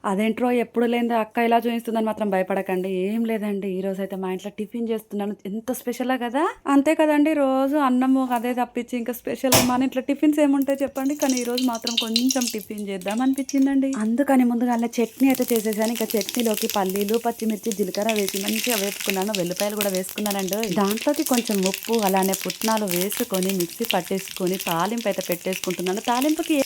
అదేంట్రో ఎప్పుడు లేనిదే అక్క ఇలా చూపిస్తుందని మాత్రం భయపడకండి. ఏం లేదండి. ఈరోజైతే మా ఇంట్లో టిఫిన్ చేస్తున్నాను. ఎంత స్పెషలా కదా! అంతే కదండీ! రోజు అన్నము అదే తప్పించి ఇంకా స్పెషల్‌గా మన ఇంట్లో టిఫిన్స్ ఏముంటాయి చెప్పండి. కానీ ఈరోజు మాత్రం కొంచెం టిఫిన్ చేద్దాం అనిపించిందండి. అందుకని ముందుగానే చట్నీ అయితే చేసేసాను. ఇంకా చట్నీలోకి పల్లీలు, పచ్చిమిర్చి, జీలకర్ర వేసి మంచిగా వేపుకున్నాను. వెల్లిపాయలు కూడా వేసుకున్నానండి. దాంట్లోకి కొంచెం ఉప్పు అలానే పుట్నాలు వేసుకొని మిక్సీ పట్టేసుకొని తాలింపు అయితే పెట్టేసుకుంటున్నాను.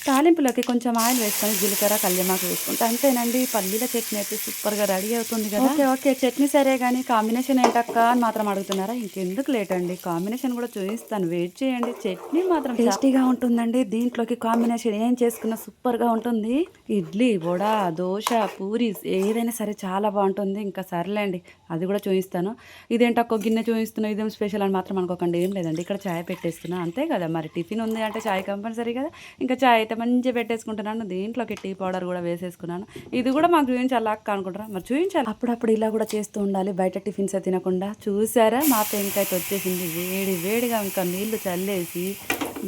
తాలింపులోకి కొంచెం ఆయిల్ వేసుకొని జీలకర్ర, కల్యమాకు వేసుకుంటే అంతేనండి. పల్లీల చట్నీ అయితే సూపర్‌గా రెడీ అవుతుంది కదా! ఓకే. చట్నీ సరే గానీ కాంబినేషన్ ఏంటక్కా అని మాత్రం అడుగుతున్నారా? ఇంకెందుకు లేట్ అండి. కాంబినేషన్ కూడా చూయిస్తాను. వెయిట్ చేయండి. చట్నీ మాత్రం టేస్టీగా ఉంటుందండి. దీంట్లోకి కాంబినేషన్ ఏం చేసుకున్నా సూపర్‌గా ఉంటుంది. ఇడ్లీ, వడ, దోస, పూరి ఏదైనా సరే చాలా బావుంటుంది. ఇంకా సర్లేండి అది కూడా చూయిస్తాను. ఇదేంటక్కో గిన్నె చూయిస్తున్నావు ఇదేం స్పెషల్ అని మాత్రం అనుకోకండి. ఏం లేదండి. ఇక్కడ చాయ్ పెట్టేస్తున్నా అంతే కదా! మరి టిఫిన్ ఉంది అంటే చాయ్ కంపల్సరీ కదా! ఇంకా చాయ్ అయితే మంచిగా పెట్టేసుకుంటున్నాను. దీంట్లోకి టీ పౌడర్ కూడా వేసేసుకున్నాను. ఇది కూడా మాకు చూయించాలా అక్క అనుకుంటారా? మరి చూయించాలి. అప్పుడప్పుడు ఇలా కూడా చేస్తూ ఉండాలి. బయట టిఫిన్స్ తినకుండా. చూసారా మా పెంకైతే వచ్చేసింది. వేడి వేడిగా ఇంకా నీళ్లు చల్లేసి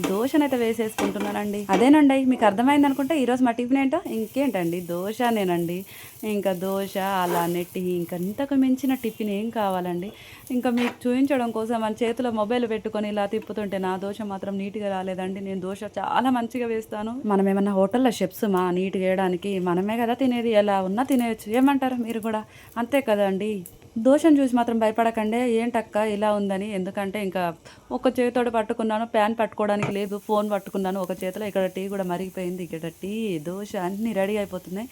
దోశనైతే వేసేసుకుంటున్నానండి. అదేనండి మీకు అర్థమైంది అనుకుంటే ఈరోజు మా టిఫిన్ ఏంటో ఇంకేంటండి దోశనేనండి. ఇంకా దోశ అలానే టీ ఇంకా ఇంతకు మించిన టిఫిన్ ఏం కావాలండి. ఇంకా మీకు చూపించడం కోసం మన చేతిలో మొబైల్ పెట్టుకొని ఇలా తిప్పుతుంటే నా దోశ మాత్రం నీట్గా రాలేదండి. నేను దోశ చాలా మంచిగా వేస్తాను. మనం ఏమన్నా హోటల్లో షెఫ్స్ మా నీట్గా వేయడానికి మనమే కదా తినేది. ఎలా ఉన్నా తినేయచ్చు. ఏమంటారు మీరు కూడా అంతే కదండి. దోశను చూసి మాత్రం భయపడకండి. ఏంటక్క ఇలా ఉందని. ఎందుకంటే ఇంకా ఒక చేతోటి పట్టుకున్నాను. ప్యాన్ పట్టుకోవడానికి లేదు. ఫోన్ పట్టుకున్నాను ఒక చేతిలో. ఇక్కడ టీ కూడా మరిగిపోయింది. ఇక్కడ టీ, దోశ అన్నీ రెడీ అయిపోతున్నాయి.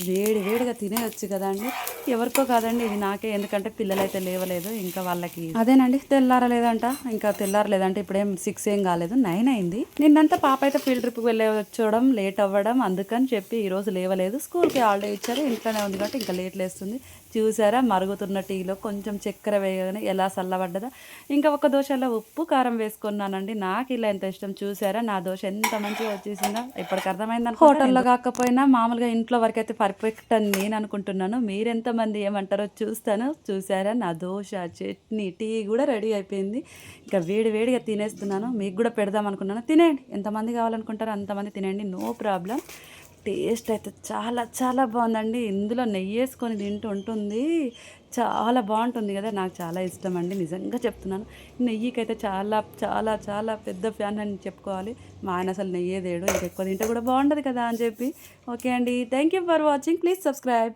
వేడి వేడిగా తినేయొచ్చు కదండి. ఎవరికో కాదండి ఇది నాకే. ఎందుకంటే పిల్లలైతే లేవలేదు. ఇంకా వాళ్ళకి అదేనండి తెల్లారలేదంట. ఇంకా తెల్లారలేదంటే ఇప్పుడేం 6 ఏం కాలేదు 9 అయింది. నిన్నంతా పాప అయితే ఫీల్డ్ ట్రిప్కి వెళ్ళే వచ్చడం లేట్ అవ్వడం అందుకని చెప్పి ఈరోజు లేవలేదు. స్కూల్కి హాలిడే ఇచ్చారు. ఇంట్లోనే ఉంది కాబట్టి ఇంకా లేట్ లేస్తుంది. చూసారా మరుగుతున్న టీలో కొంచెం చక్కెర వేయగానే ఎలా చల్లబడ్డదా. ఇంకా ఒక దోశలో ఉప్పు కారం వేసుకున్నానండి. నాకు ఇలా ఎంత ఇష్టం. చూసారా నా దోశ ఎంత మంచిగా వచ్చేసిందో. ఇప్పటికి అర్థమైందని హోటల్లో కాకపోయినా మామూలుగా ఇంట్లో వరకు అయితే పర్ఫెక్ట్ అని నేను అనుకుంటున్నాను. మీరెంతమంది ఏమంటారో చూస్తాను. చూసారా నా దోశ, చట్నీ, టీ కూడా రెడీ అయిపోయింది. ఇంకా వేడి వేడిగా తినేస్తున్నాను. మీకు కూడా పెడదాం అనుకున్నాను. తినేయండి. ఎంతమంది కావాలనుకుంటారో అంతమంది తినేయండి. No problem. టేస్ట్ అయితే చాలా చాలా బాగుందండి. ఇందులో నెయ్యి వేసుకొని తింటూ ఉంటుంది. చాలా బాగుంటుంది కదా. నాకు చాలా ఇష్టం అండి. నిజంగా చెప్తున్నాను. నెయ్యికైతే చాలా చాలా చాలా పెద్ద ఫ్యాన్ అని చెప్పుకోవాలి. మా ఆయన అసలు నెయ్యే తేడు. ఇంకెక్కువ తింటే కూడా బాగుండదు కదా అని చెప్పి. ఓకే అండి. Thank you for watching. Please subscribe.